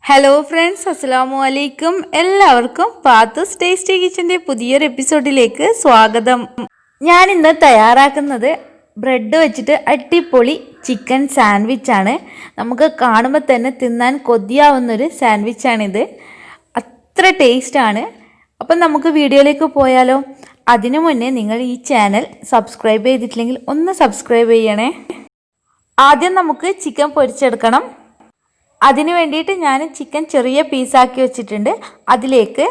Hello friends, അസ്സലാമു അലൈക്കും. എല്ലാവർക്കും പാത്തൂസ് ടേസ്റ്റി കിച്ചൻ്റെ പുതിയൊരു എപ്പിസോഡിലേക്ക് സ്വാഗതം. ഞാനിന്ന് തയ്യാറാക്കുന്നത് ബ്രെഡ് വെച്ചിട്ട് അടിപൊളി ചിക്കൻ സാൻഡ്വിച്ചാണ്. നമുക്ക് കാണുമ്പോൾ തന്നെ തിന്നാൻ കൊതിയാവുന്നൊരു സാൻഡ്വിച്ചാണിത്. അത്ര ടേസ്റ്റാണ്. അപ്പം നമുക്ക് വീഡിയോയിലേക്ക് പോയാലോ? അതിനു മുന്നേ നിങ്ങൾ ഈ ചാനൽ സബ്സ്ക്രൈബ് ചെയ്തിട്ടില്ലെങ്കിൽ ഒന്ന് സബ്സ്ക്രൈബ് ചെയ്യണേ. ആദ്യം നമുക്ക് ചിക്കൻ പൊരിച്ചെടുക്കണം. അതിന് വേണ്ടിയിട്ട് ഞാൻ ചിക്കൻ ചെറിയ പീസാക്കി വെച്ചിട്ടുണ്ട്. അതിലേക്ക്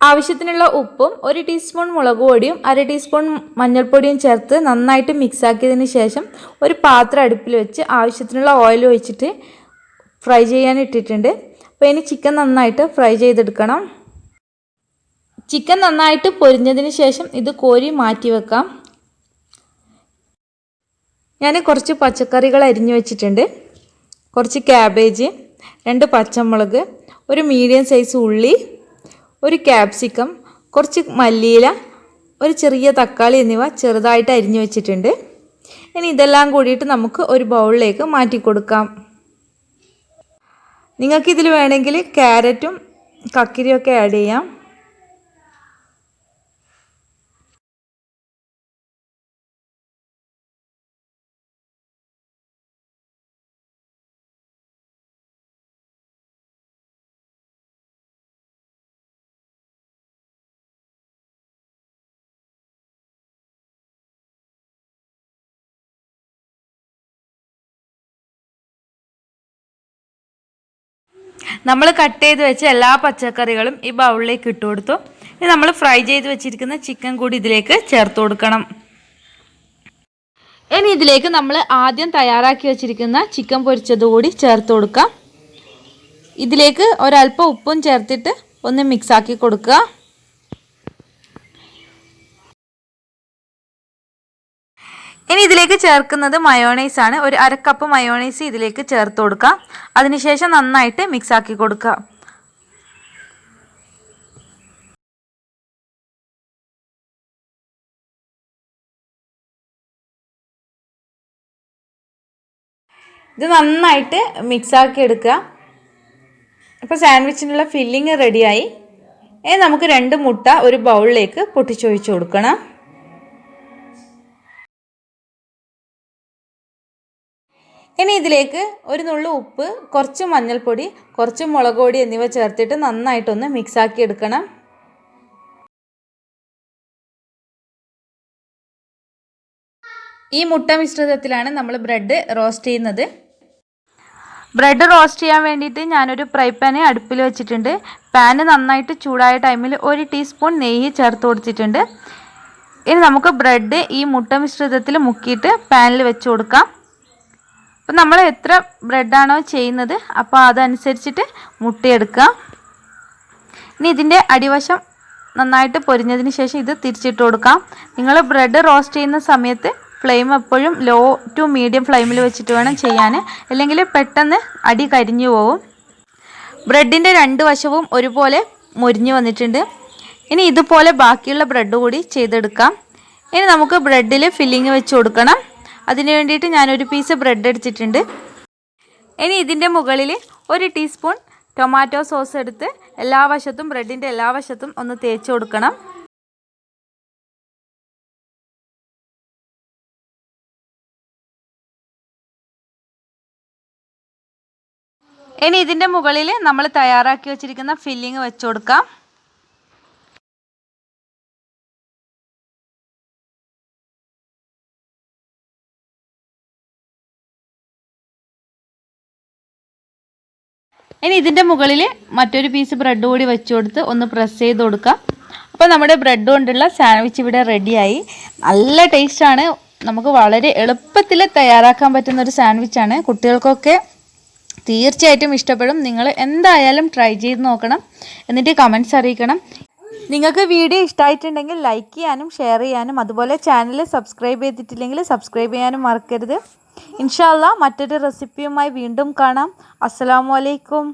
ആവശ്യത്തിനുള്ള ഉപ്പും 1 ടീസ്പൂൺ മുളക് പൊടിയും 1/2 ടീസ്പൂൺ മഞ്ഞൾപ്പൊടിയും ചേർത്ത് നന്നായിട്ട് മിക്സാക്കിയതിന് ശേഷം ഒരു പാത്രം അടുപ്പിൽ വെച്ച് ആവശ്യത്തിനുള്ള ഓയിൽ ഒഴിച്ചിട്ട് ഫ്രൈ ചെയ്യാൻ ഇട്ടിട്ടുണ്ട്. അപ്പോൾ ഇനി ചിക്കൻ നന്നായിട്ട് ഫ്രൈ ചെയ്തെടുക്കണം. ചിക്കൻ നന്നായിട്ട് പൊരിഞ്ഞതിന് ശേഷം ഇത് കോരി മാറ്റി വെക്കാം. ഞാൻ കുറച്ച് പച്ചക്കറികൾ അരിഞ്ഞു വെച്ചിട്ടുണ്ട്. കുറച്ച് ക്യാബേജ്, 2 പച്ചമുളക്, ഒരു മീഡിയം സൈസ് ഉള്ളി, ഒരു ക്യാപ്സിക്കം, കുറച്ച് മല്ലിയില, ഒരു ചെറിയ തക്കാളി എന്നിവ ചെറുതായിട്ട് അരിഞ്ഞു വെച്ചിട്ടുണ്ട്. ഇനി ഇതെല്ലാം കൂടിയിട്ട് നമുക്ക് ഒരു ബൗളിലേക്ക് മാറ്റി കൊടുക്കാം. നിങ്ങൾക്കിതിൽ വേണമെങ്കിൽ ക്യാരറ്റും കക്കിരിയൊക്കെ ആഡ് ചെയ്യാം. നമ്മൾ കട്ട് ചെയ്ത് വെച്ച എല്ലാ പച്ചക്കറികളും ഈ ബൗളിലേക്ക് ഇട്ട് കൊടുത്തു. ഇനി നമ്മൾ ഫ്രൈ ചെയ്ത് വെച്ചിരിക്കുന്ന ചിക്കൻ കൂടി ഇതിലേക്ക് ചേർത്ത് കൊടുക്കണം. ഇനി ഇതിലേക്ക് നമ്മൾ ആദ്യം തയ്യാറാക്കി വെച്ചിരിക്കുന്ന ചിക്കൻ പൊരിച്ചത് കൂടി ചേർത്ത് കൊടുക്കാം. ഇതിലേക്ക് ഒരല്പം ഉപ്പും ചേർത്തിട്ട് ഒന്ന് മിക്സാക്കി കൊടുക്കുക. ഇനി ഇതിലേക്ക് ചേർക്കുന്നത് മയോണൈസ് ആണ്. ഒരു 1/2 കപ്പ് മയോണൈസ് ഇതിലേക്ക് ചേർത്ത് കൊടുക്കുക. അതിനുശേഷം നന്നായിട്ട് മിക്സാക്കി കൊടുക്കുക. ഇത് നന്നായിട്ട് മിക്സാക്കി എടുക്കുക. അപ്പോൾ സാൻഡ്വിച്ചിനുള്ള ഫില്ലിങ് റെഡിയായി. ഇനി നമുക്ക് 2 മുട്ട ഒരു ബൗളിലേക്ക് പൊട്ടിച്ചൊഴിച്ച് കൊടുക്കണം. ഇനി ഇതിലേക്ക് ഒരു നുള്ളു ഉപ്പ്, കുറച്ച് മഞ്ഞൾപ്പൊടി, കുറച്ച് മുളക് പൊടി എന്നിവ ചേർത്തിട്ട് നന്നായിട്ടൊന്ന് മിക്സാക്കി എടുക്കണം. ഈ മുട്ട മിശ്രിതത്തിലാണ് നമ്മൾ ബ്രെഡ് റോസ്റ്റ് ചെയ്യുന്നത്. ബ്രെഡ് റോസ്റ്റ് ചെയ്യാൻ വേണ്ടിയിട്ട് ഞാനൊരു ഫ്രൈ പാൻ അടുപ്പിൽ വെച്ചിട്ടുണ്ട്. പാന് നന്നായിട്ട് ചൂടായ ടൈമിൽ 1 ടീസ്പൂൺ നെയ്യ് ചേർത്ത് കൊടുത്തിട്ടുണ്ട്. ഇനി നമുക്ക് ബ്രെഡ് ഈ മുട്ട മിശ്രിതത്തിൽ മുക്കിയിട്ട് പാനിൽ വെച്ച് കൊടുക്കാം. അപ്പോൾ നമ്മൾ എത്ര ബ്രെഡാണോ ചെയ്യുന്നത് അപ്പോൾ അതനുസരിച്ചിട്ട് മുട്ടയെടുക്കുക. ഇനി ഇതിൻ്റെ അടിവശം നന്നായിട്ട് പൊരിഞ്ഞതിന് ശേഷം ഇത് തിരിച്ചിട്ട് കൊടുക്കാം. നിങ്ങൾ ബ്രെഡ് റോസ്റ്റ് ചെയ്യുന്ന സമയത്ത് ഫ്ലെയിം എപ്പോഴും ലോ ടു മീഡിയം ഫ്ലെയിമിൽ വെച്ചിട്ട് വേണം ചെയ്യാൻ, അല്ലെങ്കിൽ പെട്ടെന്ന് അടി കരിഞ്ഞു പോകും. ബ്രെഡിൻ്റെ 2 വശവും ഒരുപോലെ മൊരിഞ്ഞ് വന്നിട്ടുണ്ട്. ഇനി ഇതുപോലെ ബാക്കിയുള്ള ബ്രെഡ് കൂടി ചെയ്തെടുക്കാം. ഇനി നമുക്ക് ബ്രെഡിൽ ഫില്ലിങ് വെച്ച് കൊടുക്കണം. അതിന് വേണ്ടിയിട്ട് ഞാനൊരു പീസ് ബ്രെഡ് എടുത്തിട്ടുണ്ട്. ഇനി ഇതിൻ്റെ മുകളിൽ 1 ടീസ്പൂൺ ടൊമാറ്റോ സോസ് എടുത്ത് എല്ലാ വശത്തും ബ്രെഡിൻ്റെ എല്ലാ വശത്തും ഒന്ന് തേച്ച് കൊടുക്കണം. ഇനി ഇതിൻ്റെ മുകളിൽ നമ്മൾ തയ്യാറാക്കി വെച്ചിരിക്കുന്ന ഫില്ലിങ് വെച്ച് കൊടുക്കാം. ഇനി ഇതിൻ്റെ മുകളിൽ മറ്റൊരു പീസ് ബ്രെഡ് കൂടി വെച്ച് കൊടുത്ത് ഒന്ന് പ്രസ് ചെയ്ത് കൊടുക്കാം. അപ്പോൾ നമ്മുടെ ബ്രെഡ് കൊണ്ടുള്ള സാൻഡ്വിച്ച് ഇവിടെ റെഡിയായി. നല്ല ടേസ്റ്റാണ്. നമുക്ക് വളരെ എളുപ്പത്തിൽ തയ്യാറാക്കാൻ പറ്റുന്ന ഒരു സാൻഡ്വിച്ചാണ്. കുട്ടികൾക്കൊക്കെ തീർച്ചയായിട്ടും ഇഷ്ടപ്പെടും. നിങ്ങൾ എന്തായാലും ട്രൈ ചെയ്ത് നോക്കണം. എന്നിട്ട് കമൻറ്റ്സ് അറിയിക്കണം. നിങ്ങൾക്ക് വീഡിയോ ഇഷ്ടമായിട്ടുണ്ടെങ്കിൽ ലൈക്ക് ചെയ്യാനും ഷെയർ ചെയ്യാനും അതുപോലെ ചാനൽ സബ്സ്ക്രൈബ് ചെയ്തിട്ടില്ലെങ്കിൽ സബ്സ്ക്രൈബ് ചെയ്യാനും മറക്കരുത്. ഇൻഷാ അല്ലാഹ് മറ്റൊരു റെസിപ്പിയുമായി വീണ്ടും കാണാം. അസ്സലാമു അലൈക്കും.